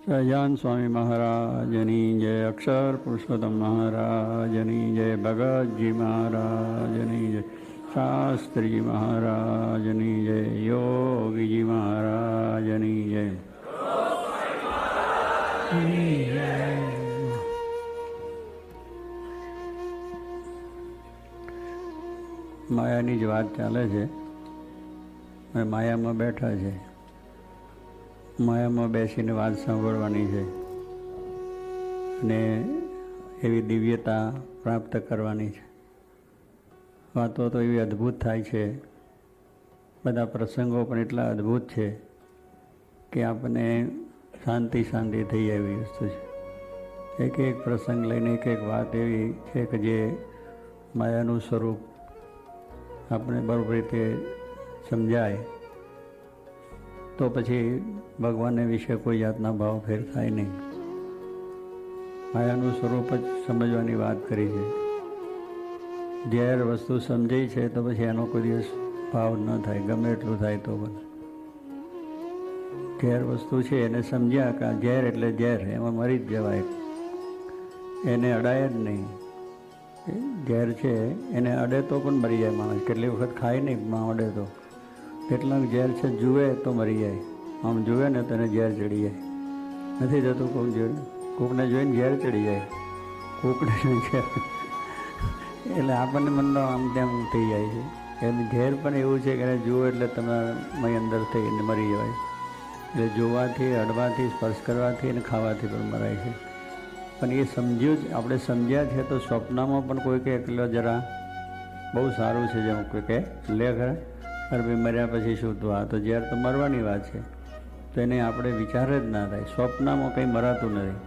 સહજાન સ્વામી મહારાજની જય, અક્ષર પુરુષોત્તમ મહારાજની જય, ભગતજી મહારાજની જય, શાસ્ત્રીજી મહારાજની જય, યોગીજી મહારાજની જય. માયાની જ વાત ચાલે છે અને માયામાં બેઠા છે. માયામાં બેસીને વાત સાંભળવાની છે અને એવી દિવ્યતા પ્રાપ્ત કરવાની છે. વાતો તો એવી અદ્ભુત થાય છે, બધા પ્રસંગો પણ એટલા અદ્ભુત છે કે આપણને શાંતિ શાંતિ થઈ એવી વસ્તુ છે. એક એક પ્રસંગ લઈને એક એક વાત એવી છે કે જે માયાનું સ્વરૂપ આપણે બરાબર રીતે સમજાય તો પછી ભગવાનને વિશે કોઈ જાતના ભાવ ફેર થાય નહીં. માયાનું સ્વરૂપ જ સમજવાની વાત કરી છે. ઝેર વસ્તુ સમજાય છે તો પછી એનો કોઈ દિવસ ભાવ ન થાય, ગમે એટલું થાય તો પણ. ઝેર વસ્તુ છે એને સમજ્યા કે ઝેર એટલે ઝેર, એમાં મરી જ જવાય, એને અડાય જ નહીં. ઝેર છે એને અડે તો પણ મરી જાય માણસ. કેટલી વખત ખાય નહીં પણ અડે તો. કેટલાક ઝેર છે જુએ તો મરી જાય, આમ જુએ ને તો એને ઝેર ચડી જાય. નથી જતું કોક જોઈને, કોકને જોઈને ઝેર ચડી જાય, કોકને જોઈને ઝેર. એટલે આપણને મનનો આમ તેમ થઈ જાય છે. એનું ઝેર પણ એવું છે કે એને જુઓ એટલે તમારા અંદર થઈને મરી જવાય. એટલે જોવાથી, અડવાથી, સ્પર્શ કરવાથી અને ખાવાથી પણ મરાય છે. પણ એ સમજ્યું જ, આપણે સમજ્યા છે તો સ્વપ્નમાં પણ કોઈ કહે એટલે જરા બહુ સારું છે, જેમ કોઈ કહે લે ખરા અરે ભાઈ મર્યા પછી શું તું, આ તો ઝેર તો મરવાની વાત છે, તો એને આપણે વિચાર જ ના થાય. સ્વપ્નમાં કંઈ મરાતું નથી.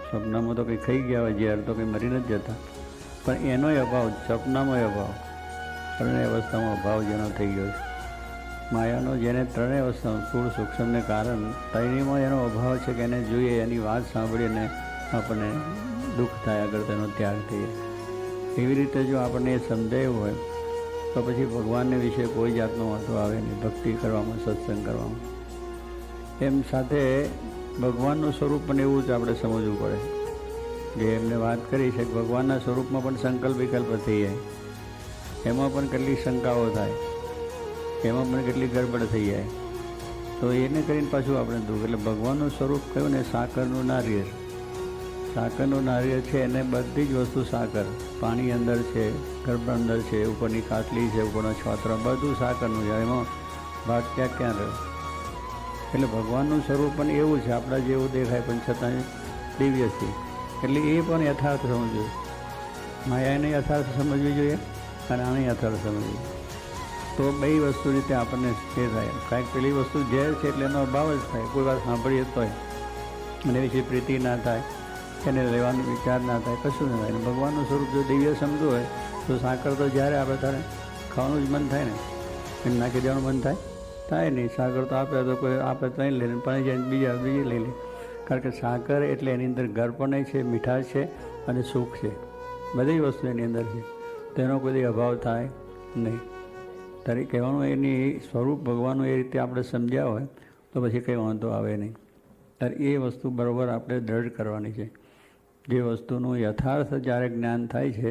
સ્વપ્નમાં તો કંઈ ખાઈ ગયા હોય ઝેર તો કંઈ મરી નથી જતા, પણ એનોય અભાવ, સ્વપ્નમાં અભાવ, ત્રણેય અવસ્થામાં અભાવ જેનો થઈ ગયો છે. માયાનો જેને ત્રણેય અવસ્થામાં સ્થૂળ, સૂક્ષ્મને કારણ ત્રણેયમાં એનો અભાવ છે કે એને જોઈએ, એની વાત સાંભળીને આપણને દુઃખ થાય, આગળ તેનો ત્યાગ થઈએ. એવી રીતે જો આપણને એ સમજાયું હોય તો પછી ભગવાનને વિશે કોઈ જાતનો વાંધો આવે નહીં, ભક્તિ કરવામાં, સત્સંગ કરવામાં. એમ સાથે ભગવાનનું સ્વરૂપ પણ એવું જ આપણે સમજવું પડે. જે એમને વાત કરી છે કે ભગવાનના સ્વરૂપમાં પણ સંકલ્પ વિકલ્પ થઈ જાય, એમાં પણ કેટલી શંકાઓ થાય, એમાં પણ કેટલી ગડબડ થઈ જાય, તો એને કરીને પાછું આપણે દુઃખ. એટલે ભગવાનનું સ્વરૂપ કહ્યું ને, સાકરનું નારિયેળ. સાકરનું નારિયેળ છે એને બધી જ વસ્તુ સાકર, પાણી અંદર છે, ગર્ભ અંદર છે, ઉપરની કાટલી છે, ઉપરનો છોતરો, બધું સાકરનું છે. એમાં ભાગ ક્યાં રહ્યો. એટલે ભગવાનનું સ્વરૂપ પણ એવું છે, આપણા જેવું દેખાય પણ છતાં દિવ્ય છે. એટલે એ પણ યથાર્થ સમજવું જોઈએ. માયાને યથાર્થ સમજવી જોઈએ અને આને યથાર્થ સમજવી જોઈએ. તો બે વસ્તુ રીતે આપણને તે થાય. કાંઈક પેલી વસ્તુ ઝેર છે એટલે એનો અભાવ જ થાય. કોઈ વાર સાંભળીએ તોય અને વિશે પ્રીતિ ના થાય, એને લેવાનો વિચાર ના થાય, કશું ના થાય. ભગવાનનું સ્વરૂપ જો દિવ્ય સમજવું હોય તો સાકર તો જ્યારે આપણે તારે ખાવાનું જ મન થાય ને, એને નાખી દેવાનું મન થાય નહીં. સાકર તો આપે તો કોઈ આપે તો લઈ લે, પણ જાય બીજી લઈ લે. કારણ કે સાકર એટલે એની અંદર ગળપણ છે, મીઠાશ છે અને સુખ છે, બધી વસ્તુ એની અંદર છે. તેનો કોઈ અભાવ થાય નહીં. તારી કહેવાનું એની સ્વરૂપ ભગવાનનું એ રીતે આપણે સમજ્યા હોય તો પછી કંઈ વાંધો આવે નહીં. ત્યારે એ વસ્તુ બરાબર આપણે દ્રઢ કરવાની છે. જે વસ્તુનું યથાર્થ જ્યારે જ્ઞાન થાય છે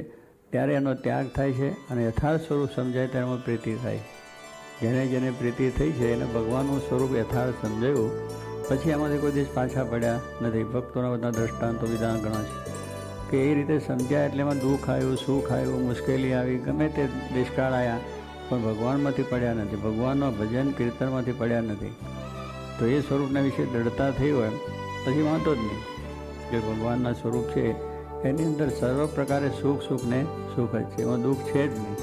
ત્યારે એનો ત્યાગ થાય છે અને યથાર્થ સ્વરૂપ સમજાય ત્યારે એમાં પ્રીતિ થાય. જેને પ્રીતિ થઈ છે એને ભગવાનનું સ્વરૂપ યથાર્થ સમજાયું પછી એમાંથી કોઈ દિવસ પાછા પડ્યા નથી. ભક્તોના બધા દ્રષ્ટાંતો વિધાન ઘણા છે કે એ રીતે સમજ્યા એટલે એમાં દુઃખ આવ્યું, સુખ આવ્યું, મુશ્કેલી આવી, ગમે તે દુષ્કાળ આવ્યા, પણ ભગવાનમાંથી પડ્યા નથી, ભગવાનના ભજન કીર્તનમાંથી પડ્યા નથી. તો એ સ્વરૂપના વિશે દ્રઢતા થઈ હોય પછી વાંધો જ નહીં. જે ભગવાનના સ્વરૂપ છે એની અંદર સર્વ પ્રકારે સુખ ને સુખ જ છે, એમાં દુઃખ છે જ નહીં.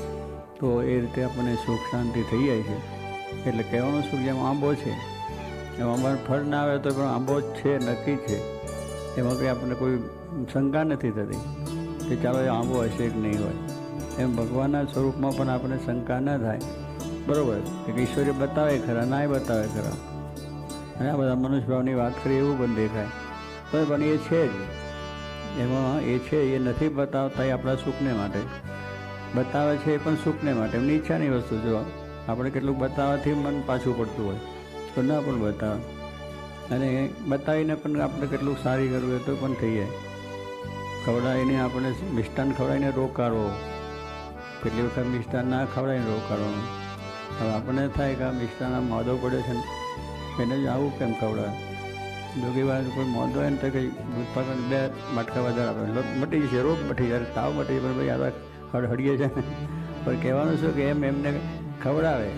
તો એ રીતે આપણને સુખ શાંતિ થઈ જાય છે. એટલે કહેવાનું સુખ જેમ આંબો છે, એમાં આંબાનું ફળ ના આવે તો પણ આંબો જ છે, નક્કી છે. એમાં કંઈ આપણને કોઈ શંકા નથી થતી કે ચાલો એ આંબો હશે કે નહીં હોય. એમ ભગવાનના સ્વરૂપમાં પણ આપણે શંકા ન થાય. બરાબર કે ઈશ્વરે બતાવે ખરા, ના બતાવે ખરા. અને આ બધા મનુષ્ય ભાવની વાત કરીએ એવું પણ દેખાય તો પણ એ છે જ, એમાં એ છે. એ નથી બતાવતા એ આપણા સુખને માટે બતાવે છે, એ પણ સુખને માટે, એમની ઈચ્છાની વસ્તુ. જો આપણે કેટલુંક બતાવવાથી મન પાછું પડતું હોય તો ના પણ બતાવે. અને બતાવીને પણ આપણે કેટલું સારી કરવું હોય તો પણ થઈ જાય. ખવડાવીને આપણે મિષ્ટાન ખવડાવીને રોકાડવો, કેટલી વખત મિષ્ટાન ના ખવડાવીને રોકાડવાનું. હવે આપણને થાય કે આ મિષ્ટાન મોદો પડ્યો છે ને એને જ આવું કેમ ખવડાવે. જોગી વાર કોઈ મોદો હોય ને તો કંઈ પકડ 2 મટકા વધારે આપે, મટી જશે, રોગ મટી જાય, તાવ મટી જાય, પણ ભાઈ આ હળીએ છે ને. પણ કહેવાનું શું કે એમને ખવડાવે,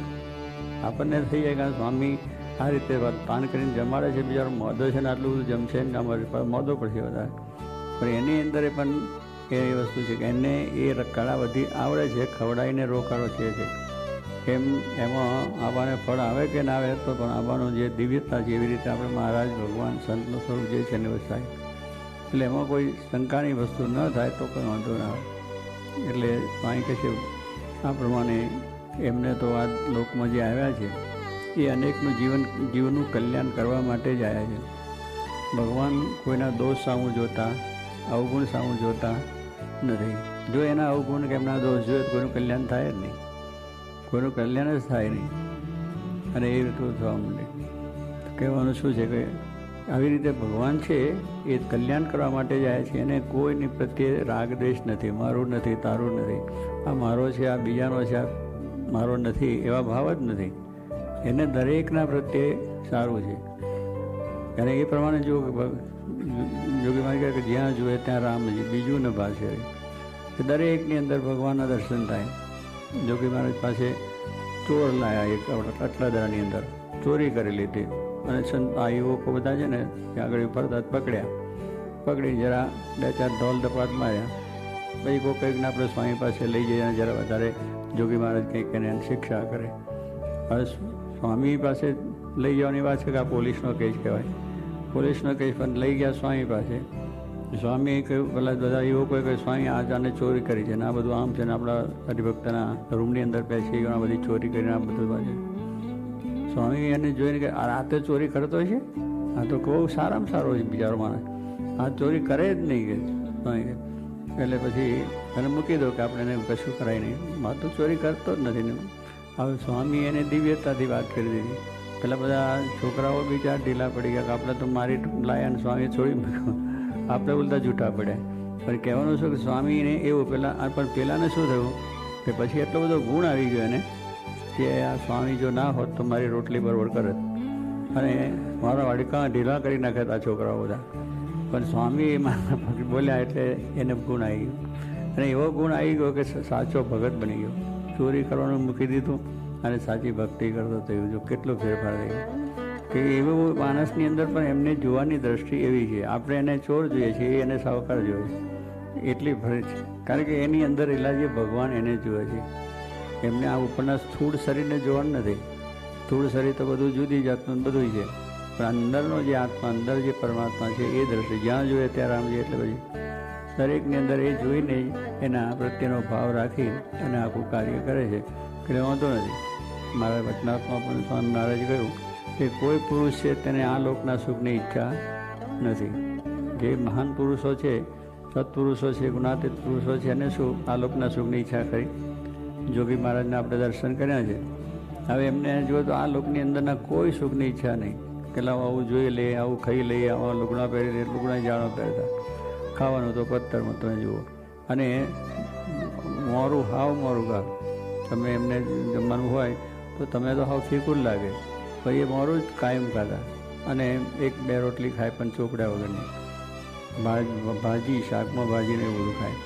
આપણને થઈ જાય કે સ્વામી આ રીતે પાન કરીને જમાડે છે, બિચારો મોદો છે ને આટલું બધું જમશે ને અમારે મોદો પડશે વધારે. પણ એની અંદર પણ એ વસ્તુ છે કે એને એ કળા બધી આવડે છે, ખવડાવીને રોકાડો છે. એમાં આવવાને ફળ આવે કે ના આવે તો પણ આવવાનું જે દિવ્યતા છે એવી રીતે આપણે મહારાજ ભગવાન સંતનું સ્વરૂપ જે છે ને બસ થાય. એટલે એમાં કોઈ શંકાની વસ્તુ ન થાય તો કોઈ વાંધો ના આવે. એટલે અહીં કહે છે આ પ્રમાણે એમને તો આ લોકમાં જે આવ્યા છે એ અનેકનું જીવનનું કલ્યાણ કરવા માટે જ આવ્યા છે. ભગવાન કોઈના દોષ સામું જોતા, અવગુણ સામું જોતા નથી. જો એના અવગુણ કે એમના દોષ જોઈએ તો કોઈનું કલ્યાણ થાય જ નહીં, કોઈનું કલ્યાણ જ થાય નહીં. અને એ રીતે થવા માંડે. કહેવાનું શું છે કે આવી રીતે ભગવાન છે એ કલ્યાણ કરવા માટે જ આવ્યા છે. એને કોઈની પ્રત્યે રાગ દ્વેષ નથી, મારું નથી, તારું નથી, આ મારો છે, આ બીજાનો છે, આ મારો નથી, એવા ભાવ જ નથી. એને દરેકના પ્રત્યે સારું છે. અને એ પ્રમાણે જો જોગી મારી કહે કે જ્યાં જોઈએ ત્યાં રામજી, બીજું ન ભાષે. દરેકની અંદર ભગવાનના દર્શન થાય. જોગી મહારાજ પાસે ચોર લાયા, એક અટલાદરાની અંદર ચોરી કરી લીધી. અને આ યુવકો બધા છે ને ત્યાં આગળ ફરતા પકડી જરા 2-4 ઢોલ ધપાટ માર્યા. પછી કોઈ કંઈકને આપણે સ્વામી પાસે લઈ જઈએ અને જરા વધારે જોગી મહારાજ કંઈક એને શિક્ષા કરે. હવે સ્વામી પાસે લઈ જવાની વાત છે કે આ પોલીસનો કેસ કહેવાય. પોલીસનો કેસ પણ લઈ ગયા સ્વામી પાસે. સ્વામીએ કહ્યું, પેલા બધા યુવકોએ કહ્યું સ્વામી આને ચોરી કરી છે ને આ બધું આમ છે ને આપણા હરિભક્તના રૂમની અંદર બેસી ગયો, આ બધી ચોરી કરીને આ બધું પાછું. સ્વામી એને જોઈને કે આ રાતે ચોરી કરતો છે, આ તો બહુ સારામાં સારો છે બિચારો માણસ, આ ચોરી કરે જ નહીં કે સ્વામી. એટલે પછી એને મૂકી દો કે આપણે એને કશું કરાય નહીં, મારે તો ચોરી કરતો જ નથી ને. હવે સ્વામી એને દિવ્યતાથી વાત કરી દીધી. પેલા બધા છોકરાઓ બિચારા ઢીલા પડી ગયા કે આપણે તો મારી લાયા અને સ્વામી છોડી મૂક્યો, આપણે બોલતા જૂઠા પડ્યા. પણ કહેવાનું શું કે સ્વામીને એવું પણ પહેલાંને શું થયું કે પછી એટલો બધો ગુણ આવી ગયો એને કે આ સ્વામી જો ના હોત તો મારી રોટલી બરોબર કરે અને મારા વાડકા ઢીલા કરી નાખ્યા હતા છોકરાઓ બધા. પણ સ્વામી એમાં બોલ્યા એટલે એને ગુણ આવી ગયો. અને એવો ગુણ આવી ગયો કે સાચો ભગત બની ગયો. ચોરી કરવાનું મૂકી દીધું અને સાચી ભક્તિ કરતો થયું. જો કેટલો ફેરફાર થયો કે એવું માણસની અંદર પણ એમને જોવાની દ્રષ્ટિ એવી છે. આપણે એને ચોર જોઈએ છીએ, એને સાવકાર જોઈએ છે, એટલી ફરજ છે. કારણ કે એની અંદર રહેલા જે ભગવાન એને જુએ છે. એમને આ ઉપરના સ્થૂળ શરીરને જોવાનું નથી. સ્થૂળ શરીર તો બધું જુદી જાતનું બધું છે, પણ અંદરનો જે આત્મા, અંદર જે પરમાત્મા છે એ દ્રષ્ટિ જ્યાં જોઈએ ત્યાં રામજી. એટલે પછી દરેકની અંદર એ જોઈને એના પ્રત્યેનો ભાવ રાખી અને આખું કાર્ય કરે છે. એટલે વાંધો નથી. મારા વચનાત્મા પણ સ્વામી મહારાજ કહ્યું કે કોઈ પુરુષ છે તેને આ લોકના સુખની ઈચ્છા નથી. જે મહાન પુરુષો છે, સત્પુરુષો છે, ગુણાતીત પુરુષો છે, એને શું આ લોકના સુખની ઈચ્છા કરી. જોગી મહારાજના આપણે દર્શન કર્યા છે. હવે એમને જો તો આ લોકની અંદરના કોઈ સુખની ઈચ્છા નહીં. પેલા આવું જોઈ લઈએ, આવું ખાઈ લઈએ, આવા લુગડા પહેરી લઈએ, લુગડા જાણો પહેરતા, ખાવાનું તો પથ્થરમાં તમે જુઓ. અને મોરું હાવ મોરું ગાવ. તમે એમને જમવાનું હોય તો તમે તો હાવ ફીકું લાગે. પછી એ મોરું જ કાયમ ખાતા અને 1-2 રોટલી ખાય પણ ચોપડ્યા વગરની. ભાજી, શાકમાં ભાજીને એવું બધું ખાય.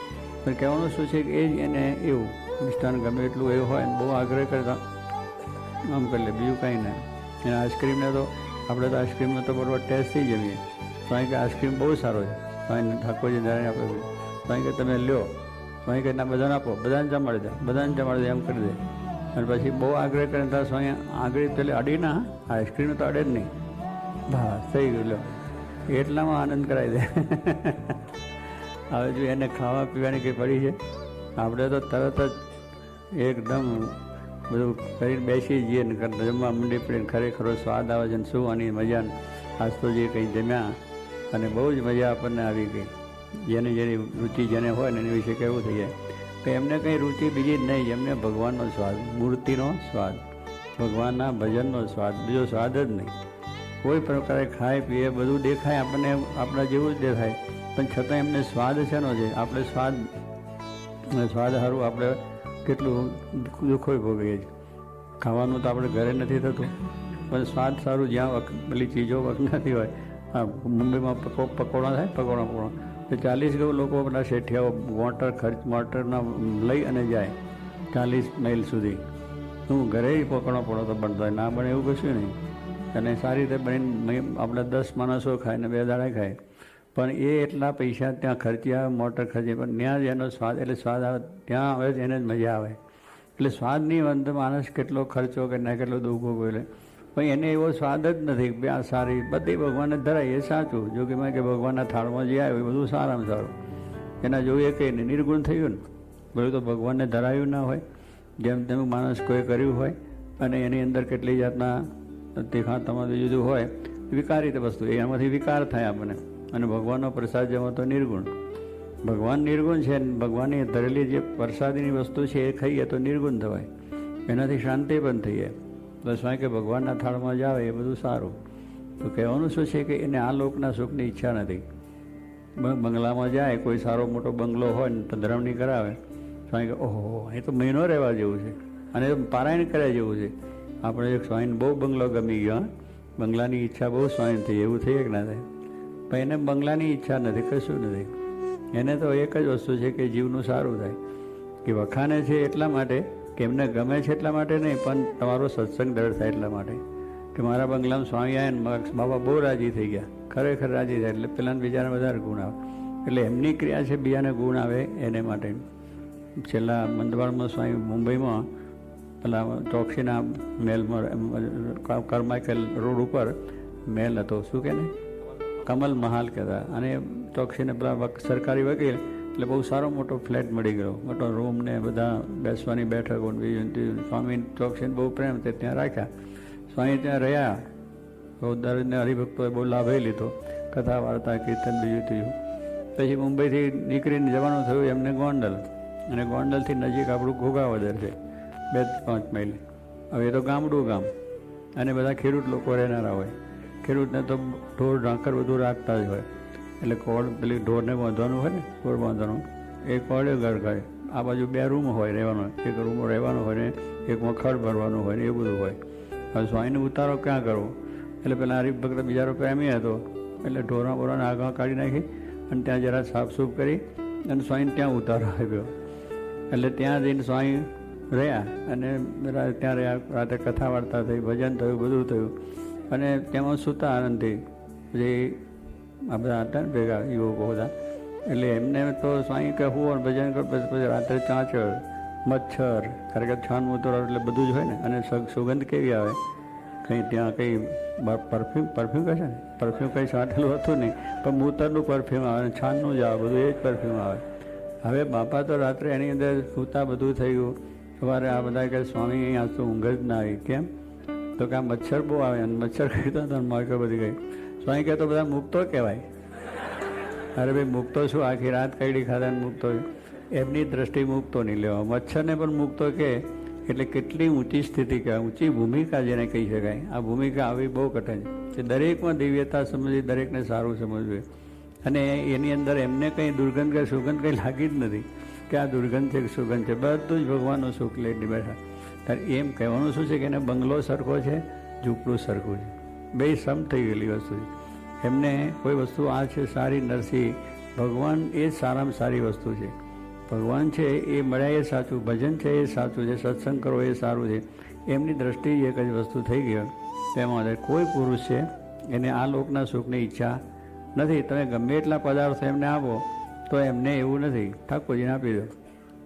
પણ કહેવાનું શું છે કે એ જ એને એવું મિષ્ટાન ગમે એટલું એવું હોય ને બહુ આગ્રહ કરતા આમ કરી લે, બીજું કાંઈ ના. અને આઈસ્ક્રીમને તો આપણે તો આઈસ્ક્રીમનો તો બરોબર ટેસ્ટથી જમીએ. સ્વામી કે આઈસ્ક્રીમ બહુ સારો છે. સ્વામી ઠાકોરજી નારાયણ આપણે સ્વામી કે તમે લ્યો, સ્વામી કે ના બધાને આપો, બધાને જમાડી દે, બધાને જમાડી દે એમ કરી દે. અને પછી બહુ આગ્રહ કરીને ત્યાં સ્વામી આગળ પેલી અડી ના, આઈસ્ક્રીમ તો અડે જ નહીં. બસ થઈ ગયું, લો એટલામાં આનંદ કરાવી દે. હવે જો એને ખાવા પીવાની કંઈ પડી છે, આપણે તો તરત જ એકદમ બધું કરીને બેસી જઈએ ને જમવા મંડી પડીને ખરેખર સ્વાદ આવે છે ને શું આની મજા. આજ તો જે કંઈ જમ્યા અને બહુ જ મજા આપણને આવી ગઈ. જેની રુચિ જેને હોય ને એની વિશે કહેવું થઈ જાય કે એમને કંઈ રુચિ બીજી જ નહીં, એમને ભગવાનનો સ્વાદ, મૂર્તિનો સ્વાદ, ભગવાનના ભજનનો સ્વાદ, બીજો સ્વાદ જ નહીં. કોઈ પ્રકારે ખાય પીએ બધું દેખાય આપણને આપણા જેવું જ દેખાય, પણ છતાં એમને સ્વાદ શેનો છે? આપણે સ્વાદ સારું આપણે કેટલું દુઃખો ભોગવીએ છીએ. ખાવાનું તો આપણે ઘરે નથી થતું, પણ સ્વાદ સારું જ્યાં પેલી ચીજો વખણાતી હોય. હા, મુંબઈમાં પકોડા થાય, પકોડા તો 40 લોકો બધા શેઠિયાઓ મોટરના લઈ અને જાય 40 માઇલ સુધી. શું ઘરે પકોડા તો બનતો હોય? ના બને એવું કશું નહીં. અને સારી રીતે બનીને આપણે 10 માણસો ખાય ને 2 દાડા ખાય, પણ એ એટલા પૈસા ત્યાં ખર્ચ્યા, મોટર ખર્ચી, પણ ત્યાં જ એનો સ્વાદ એટલે સ્વાદ આવે, ત્યાં આવે જ એને જ મજા આવે. એટલે સ્વાદની અંદર માણસ કેટલો ખર્ચો કે ના કેટલો દુઃખ ભોગવે, પણ એને એવો સ્વાદ જ નથી કે આ સારી બધી ભગવાનને ધરાય એ સાચું. જો કે મેં કે ભગવાનના થાળમાં જે આવ્યું એ બધું સારામાં સારું, એના જોયું એ કંઈ નહીં, નિર્ગુણ થયું ને. બધું તો ભગવાનને ધરાયું ના હોય, જેમ તેમ માણસ કોઈ કર્યું હોય, અને એની અંદર કેટલી જાતના તીખા તમારું જુદું હોય, વિકારી વસ્તુ, એમાંથી વિકાર થાય આપણને. અને ભગવાનનો પ્રસાદ જેમાં તો નિર્ગુણ, ભગવાન નિર્ગુણ છે. ભગવાનની ધરેલી જે પ્રસાદીની વસ્તુ છે એ ખાઈએ તો નિર્ગુણ થવાય, એનાથી શાંતિ પણ થઈ જાય. બસ કે ભગવાનના થાળમાં જ આવે એ બધું સારું. તો કહેવાનું શું છે કે એને આ લોકના સુખની ઈચ્છા નથી. બંગલામાં જાય, કોઈ સારો મોટો બંગલો હોય ને ધરમણી કરાવે, સ્વામી કે ઓહો એ તો મહિનો રહેવા જેવું છે, અને પારાયણ કર્યા જેવું છે. આપણે એક સ્વામીને બહુ બંગલો ગમી ગયો, બંગલાની ઈચ્છા બહુ સ્વામી થઈ, એવું થઈ કે ના થાય? પણ એને બંગલાની ઈચ્છા નથી, કશું નથી. એને તો એક જ વસ્તુ છે કે જીવનું સારું થાય. કે વખાણે છે એટલા માટે કે એમને ગમે છે એટલા માટે નહીં, પણ તમારો સત્સંગ દર થાય એટલા માટે. કે મારા બંગલામાં સ્વામી આવ્યા ને બાબા બહુ રાજી થઈ ગયા, ખરેખર રાજી થાય. એટલે પેલાને બીજાને વધારે ગુણ આવે, એટલે એમની ક્રિયા છે બીજાને ગુણ આવે એને માટે. છેલ્લા મંદવાડમાં સ્વામી મુંબઈમાં પેલા ચોકસીના મહેલમાં કરમાઇકલ રોડ ઉપર મહેલ હતો, શું કે ને કમલ મહાલ કહેતા. અને ચોકસીને પેલા સરકારી વકીલ, એટલે બહુ સારો મોટો ફ્લેટ મળી ગયો, મોટો રૂમ ને બધા બેસવાની બેઠકો. સ્વામી ચોકસીને બહુ પ્રેમ તે ત્યાં રાખ્યા. સ્વામી ત્યાં રહ્યા, બહુ દરને હરિભક્તોએ બહુ લાભ લીધો, કથા વાર્તા કીર્તન બીજું થયું. પછી મુંબઈથી નીકળીને જવાનું થયું એમને ગોંડલ, અને ગોંડલથી નજીક આપણું ઘોઘાવદર છે 2-5 માઇલ. હવે એ તો ગામડું ગામ, અને બધા ખેડૂત લોકો રહેનારા હોય. ખેડૂતને તો ઢોર ઢાંકર બધું રાખતા જ હોય, એટલે કોળ પેલી ઢોરને બાંધવાનું હોય ને, ઢોર બાંધવાનું એ કોળે ઘર ઘરે. આ બાજુ 2 રૂમ હોય રહેવાનો, એક રૂમ રહેવાનો હોય ને એકમાં ખડ ભરવાનું હોય ને એ બધું હોય. હવે સ્વામીને ઉતારો ક્યાં કરવો? એટલે પેલા હરિભક્ત બિચારો પ્રેમી હતો, એટલે ઢોરા બોરાને આગળ કાઢી નાખી અને ત્યાં જરા સાફસૂફ કરી અને સ્વામીને ત્યાં ઉતારો આપ્યો. એટલે ત્યાં જઈને સ્વામી રહ્યા, અને ત્યાં રહ્યા, રાતે કથા વાર્તા થઈ, ભજન થયું, બધું થયું. અને તેમાં સૂતા આનંદથી. પછી આ બધા હતા ને ભેગા યુવકો બધા, એટલે એમને તો સ્વામી કહેવું અને ભજન કરો. પછી રાત્રે ચાંચર, મચ્છર, કારણ કે છાન મૂતર એટલે બધું જ હોય ને. અને સુગંધ કેવી આવે, કંઈ ત્યાં કંઈ પરફ્યુમ કહે છે ને, પરફ્યુમ કંઈ છાંટેલું હતું નહીં, પણ મૂતરનું પરફ્યુમ આવે, છાનનું જ આવે, બધું એ જ પરફ્યુમ આવે. હવે બાપા તો રાત્રે એની અંદર સૂતા, બધું થયું. સવારે આ બધા કહે સ્વામી અહીં આજ તો ઊંઘ જ ના આવી. કેમ? તો કે આ મચ્છર બહુ આવે, અને મચ્છર કહેતા હતા માર્કો બધી ગઈ. સ્વામી કહે તો બધા મુક્તો કહેવાય. અરે ભાઈ મુક્તો શું, આખી રાત કઈડી ખાધા મુક્તો? એમની દ્રષ્ટિ મુક્તો નહીં લેવા. મચ્છરને પણ મુક્તો કહે એટલે કેટલી ઊંચી સ્થિતિ કહેવાય, ઊંચી ભૂમિકા જેને કહી શકાય. આ ભૂમિકા આવી બહુ કઠિન છે. દરેકમાં દિવ્યતા સમજવી, દરેકને સારું સમજવું. અને એની અંદર એમને કંઈ દુર્ગંધ કે સુગંધ કંઈ લાગી જ નથી કે આ દુર્ગંધ છે કે સુગંધ છે, બધું જ ભગવાનનું સુખ લઈને બેઠા. ત્યારે એમ કહેવાનું શું છે કે એને બંગલો સરખો છે, ઝૂંપડું સરખું છે, બે સમ થઈ ગયેલી વસ્તુ છે. એમને કોઈ વસ્તુ આ છે સારી નરસી, ભગવાન એ જ સારામાં સારી વસ્તુ છે. ભગવાન છે એ મળ્યા એ સાચું, ભજન છે એ સાચું છે, સત્સંગ કરો એ સારું છે. એમની દ્રષ્ટિ એક જ વસ્તુ થઈ ગયો. તેમાં કોઈ પુરુષ છે એને આ લોકના સુખની ઈચ્છા નથી. તમે ગમે એટલા પદાર્થો એમને આપો તો એમને એવું નથી, ઠાકોરજીને આપી દો,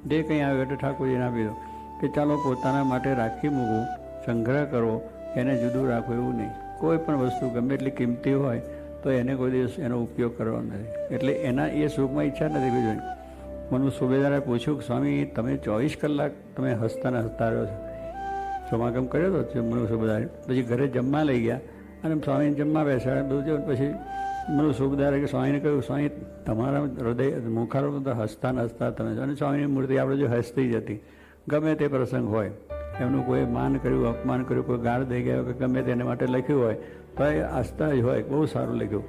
જે કંઈ આવ્યું એટલે ઠાકોરજીને આપી દો. કે ચાલો પોતાના માટે રાખી મૂકવું, સંગ્રહ કરવો, એને જુદું રાખવું એવું નહીં. કોઈ પણ વસ્તુ ગમે એટલી કિંમતી હોય તો એને કોઈ દિવસ એનો ઉપયોગ કરવો નથી. એટલે એના એ સુખમાં ઈચ્છા નથી. બીજું મને સુબેદારે પૂછ્યું કે સ્વામી તમે 24 કલાક તમે હસતા ને હસતા રહ્યો છો, સમાગમ કર્યો હતો મનુ સુબેદારે. પછી ઘરે જમવા લઈ ગયા અને સ્વામીને જમવા બેસાડ્યા બધું. પછી મનુ સુબેદારે કે સ્વામીને કહ્યું સ્વામી તમારા હૃદય મુખારો તો હસતા ને હસતા તમે, અને સ્વામીની મૂર્તિ આપણે જો હસતી જ હતી ગમે તે પ્રસંગ હોય. એમનું કોઈ માન કર્યું, અપમાન કર્યું, કોઈ ગાળ દઈ ગયા કે ગમે તેના માટે લખ્યું હોય તો એ આસ્થા જ હોય બહુ સારું લખ્યું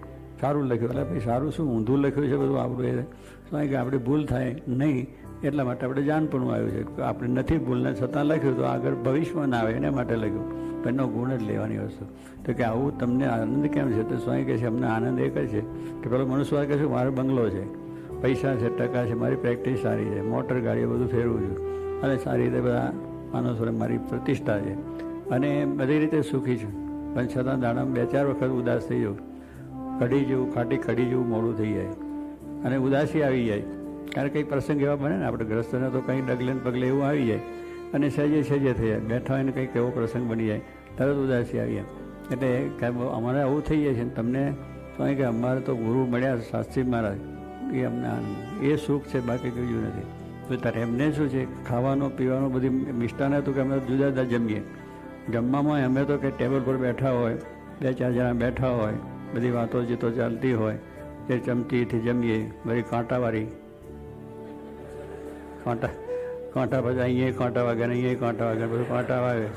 એટલે ભાઈ સારું શું ઊંધું લખ્યું છે બધું આપણું એ શું કે આપણી ભૂલ થાય નહીં એટલા માટે આપણે જાણપણું આવ્યું છે. આપણે નથી ભૂલને છતાં લખ્યું તો આગળ ભવિષ્યમાં ના આવે એના માટે લખ્યું. એનો ગુણ જ લેવાની વસ્તુ. તો કે આવું તમને આનંદ કેમ છે? તો સ્વામી કહે છે અમને આનંદ એક જ છે કે પેલો મનુષ્ય કહે છે મારો બંગલો છે, પૈસા છે, ટકા છે, મારી પ્રેક્ટિસ સારી છે, મોટર ગાડીઓ બધું ફેરવું છું અને સારી રીતે બધા માણસો મારી પ્રતિષ્ઠા છે અને બધી રીતે સુખી છું, પણ છતાં દાડામાં 2-4 વખત ઉદાસ થઈ જાઉં. કઢી જેવું ખાટી કઢી જેવું મોડું થઈ જાય અને ઉદાસી આવી જાય. કારણ કંઈ પ્રસંગ એવા બને ને આપણે ગ્રસ્તને તો કંઈ ડગલે ને પગલે એવું આવી જાય અને સહેજે થઈ જાય. બેઠા હોય ને કંઈક એવો પ્રસંગ બની જાય તરત ઉદાસી આવી જાય. એટલે અમારે આવું થઈ જાય છે ને તમને શું કે અમારે તો ગુરુ મળ્યા શાસ્ત્રી મહારાજ એ અમને એ સુખ છે, બાકી કયું નથી. તો ત્યારે એમને શું છે ખાવાનું પીવાનું બધી મિષ્ટાન હતું કે અમે જુદા જુદા જમીએ. જમવામાં અમે તો કે ટેબલ પર બેઠા હોય, 2-4 જણા બેઠા હોય, બધી વાતો જીતો ચાલતી હોય, એ ચમચીથી જમીએ. બધી કાંટાવાળી કાંટા પછી અહીંયા કાંટા વાગે ને અહીંયા કાંટા વાગે બધું કાંટા વાગે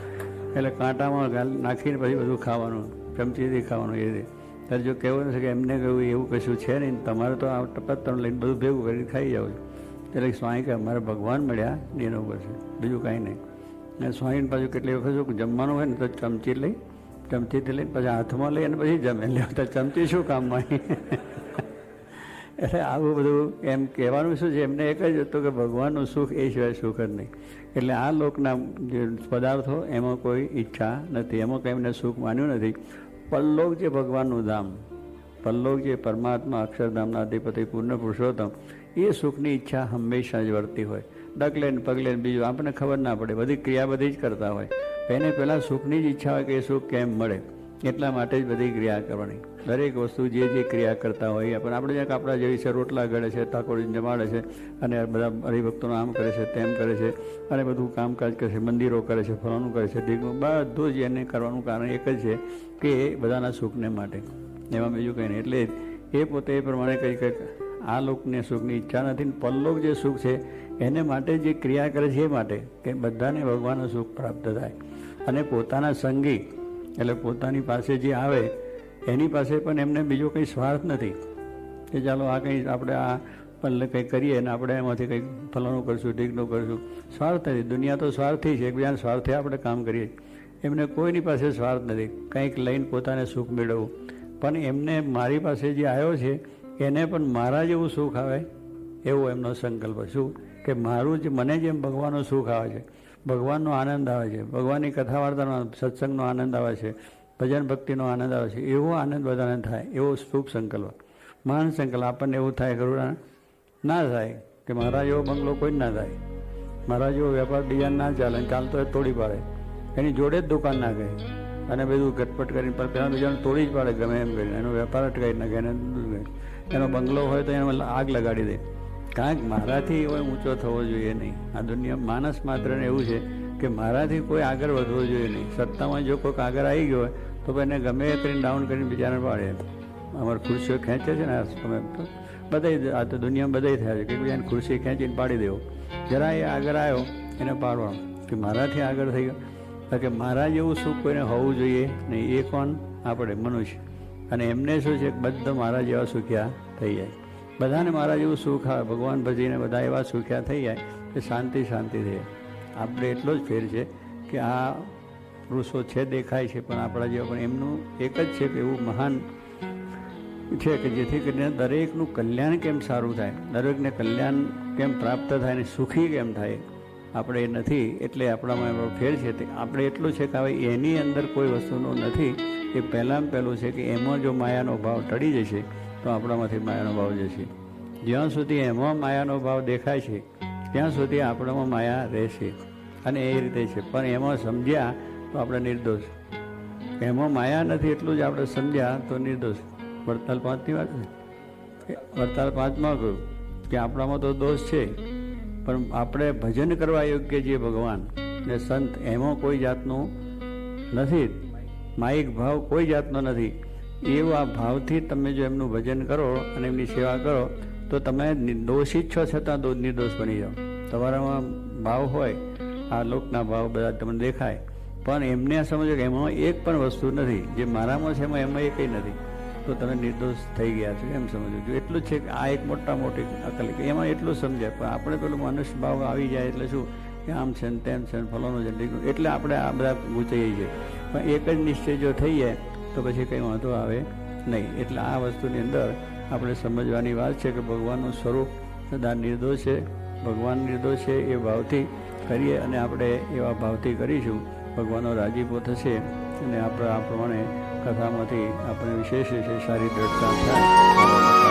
એટલે કાંટામાં નાખીને પછી બધું ખાવાનું, ચમચીથી ખાવાનું. એ રીતે ત્યારે જો કહેવું નથી કે એમને કહ્યું એવું કશું છે નહીં, તમારે તો આ પત્તર લઈને બધું ભેગું કરીને ખાઈ જાવ. એટલે સ્વામી કે અમારે ભગવાન મળ્યા એનો ઉપર છે, બીજું કાંઈ નહીં. અને સ્વામીને પાછું કેટલી વખત જમવાનું હોય ને તો ચમચીથી લઈને પછી હાથમાં લઈ અને પછી જમે લેતા. ચમચી શું કામમાં? એટલે આવું બધું એમ કહેવાનું શું છે એમને એક જ હતું કે ભગવાનનું સુખ એ સિવાય સુખ જ નહીં. એટલે આ લોકના જે પદાર્થો એમાં કોઈ ઈચ્છા નથી, એમાં કંઈ એમને સુખ માન્યું નથી. પરલોક જે ભગવાનનું ધામ, પરલોક જે પરમાત્મા અક્ષરધામના અધિપતિ પૂર્ણ પુરુષોત્તમ, એ સુખની ઈચ્છા હંમેશા જ વર્તી હોય. ડગલે ને પગલે બીજું આપણને ખબર ના પડે, બધી ક્રિયા બધી જ કરતા હોય. એને પહેલાં સુખની જ ઈચ્છા હોય કે એ સુખ કેમ મળે, એટલા માટે જ બધી ક્રિયા કરવાની. દરેક વસ્તુ જે ક્રિયા કરતા હોય પણ આપણે જ્યાં આપણા જેવી છે, રોટલા ઘડે છે, ઠાકોરજીને જમાડે છે અને બધા હરિભક્તોનું આમ કરે છે, તેમ કરે છે અને બધું કામકાજ કરે છે, મંદિરો કરે છે, ફલાણું કરે છે, ઢીકનું બધું જ એને કરવાનું કારણ એક જ છે કે બધાના સુખને માટે, એમાં બીજું કંઈ નહીં. એટલે એ પોતે એ પ્રમાણે કહી કે આ લોકને સુખની ઈચ્છા નથી. પરલોક જે સુખ છે એને માટે જે ક્રિયા કરે છે એ માટે કે બધાને ભગવાનનું સુખ પ્રાપ્ત થાય. અને પોતાના સંગી એટલે પોતાની પાસે જે આવે એની પાસે પણ એમને બીજો કંઈ સ્વાર્થ નથી કે ચાલો આ કંઈ આપણે આ પણ કંઈ કરીએ ને આપણે એમાંથી કંઈક ફલાણું કરશું, ઢીકનું કરશું. સ્વાર્થ નથી. દુનિયા તો સ્વાર્થી છે, એકબીજાના સ્વાર્થે આપણે કામ કરીએ. એમને કોઈની પાસે સ્વાર્થ નથી કંઈક લઈને પોતાને સુખ મેળવવું. પણ એમને મારી પાસે જે આવ્યો છે એને પણ મારા જેવું સુખ આવે એવો એમનો સંકલ્પ. શું કે મારું જે મને જેમ ભગવાનનું સુખ આવે છે, ભગવાનનો આનંદ આવે છે, ભગવાનની કથા વાર્તાનો સત્સંગનો આનંદ આવે છે, ભજન ભક્તિનો આનંદ આવે છે, એવો આનંદ બધાને થાય એવો શુભ સંકલ્પ, મહાન સંકલ્પ. આપણને એવું થાય ખરું ના થાય કે મારા જેવો બંગલો કોઈ ના થાય, મારા જેવો વેપાર બીજાને ના ચાલે, ચાલતો હોય તોડી પાડે, એની જોડે જ દુકાન ના ગઈ અને બધું ઘટપટ કરીને પણ પેલા બીજાને તોડી જ પાડે ગમે એમ કરીને, એનો વેપાર અટકાવી નાખે, એનો બંગલો હોય તો એને આગ લગાડી દે. કારણ કે મારાથી એવો ઊંચો થવો જોઈએ નહીં. આ દુનિયા માણસ માત્રને એવું છે કે મારાથી કોઈ આગળ વધવો જોઈએ નહીં. સત્તામાં જો કોઈક આગળ આવી ગયો હોય તો એને ગમે એ કરીને ડાઉન કરીને બીજાને પાડે. અમારે ખુરશીઓ ખેંચે છે ને આ સમય તો બધા, આ તો દુનિયામાં બધા થયા છે કે બીજાને ખુરશી ખેંચીને પાડી દેવો. જરા એ આગળ આવ્યો એને પાડવાનો કે મારાથી આગળ થઈ ગયો, કે મારા જેવું સુખ કોઈને હોવું જોઈએ નહીં. એ કોણ? આપણે મનુષ્ય. અને એમને શું છે બધા મારા જેવા સુખ્યા થઈ જાય, બધાને મારા જેવું સુખ આવે, ભગવાન ભજીને બધા એવા સુખ્યા થઈ જાય કે શાંતિ થઈ જાય. આપણે એટલો જ ફેર છે કે આ પુરુષો છે દેખાય છે પણ આપણા જેવા, પણ એમનું એક જ છે કે એવું મહાન છે કે જેથી કરીને દરેકનું કલ્યાણ કેમ સારું થાય, દરેકને કલ્યાણ કેમ પ્રાપ્ત થાય ને સુખી કેમ થાય. આપણે એ નથી એટલે આપણામાં એવો ફેર છે. તે આપણે એટલું છે કે હવે એની અંદર કોઈ વસ્તુનો નથી. એ પહેલાં પહેલું છે કે એમાં જો માયાનો ભાવ ટળી જશે તો આપણામાંથી માયાનો ભાવ જશે. જ્યાં સુધી એમાં માયાનો ભાવ દેખાય છે ત્યાં સુધી આપણામાં માયા રહેશે અને એ રીતે છે. પણ એમાં સમજ્યા તો આપણે નિર્દોષ, એમાં માયા નથી એટલું જ આપણે સમજ્યા તો નિર્દોષ. વડતાલ 5ની વાત છે. વડતાલ 5માં કહ્યું કે આપણામાં તો દોષ છે પણ આપણે ભજન કરવા યોગ્ય જે ભગવાન ને સંત એમાં કોઈ જાતનું નથી, માયિક ભાવ કોઈ જાતનો નથી. એવા ભાવથી તમે જો એમનું ભજન કરો અને એમની સેવા કરો તો તમે દોષિત છો છતાં નિર્દોષ બની જાઓ. તમારામાં ભાવ હોય આ લોકના ભાવ બધા તમને દેખાય, પણ એમને સમજો કે એમાં એક પણ વસ્તુ નથી જે મારામાં છે એમાં એ કંઈ નથી, તો તમે નિર્દોષ થઈ ગયા છો એમ સમજો છો. એટલું જ છે કે આ એક મોટી અકલ, એમાં એટલું સમજાય. પણ આપણે પેલું મનુષ્ય ભાવ આવી જાય એટલે શું કે આમ છે ને તેમ છે ને ફલાણું છે ને, એટલે આપણે આ બધા ગૂંચાઈ જાય. પણ એક જ નિશ્ચય જો થઈ જાય તો પછી કંઈ વાંધો આવે નહીં. એટલે આ વસ્તુની અંદર આપણે સમજવાની વાત છે કે ભગવાનનું સ્વરૂપ સદા નિર્દોષ છે. ભગવાન નિર્દોષ છે એ ભાવથી કરીએ અને આપણે એવા ભાવથી કરીશું, ભગવાનનો રાજીપો થશે અને આપણે આ પ્રમાણે કથામાંથી આપણે વિશેષ સારી દ્રઢતા થાય.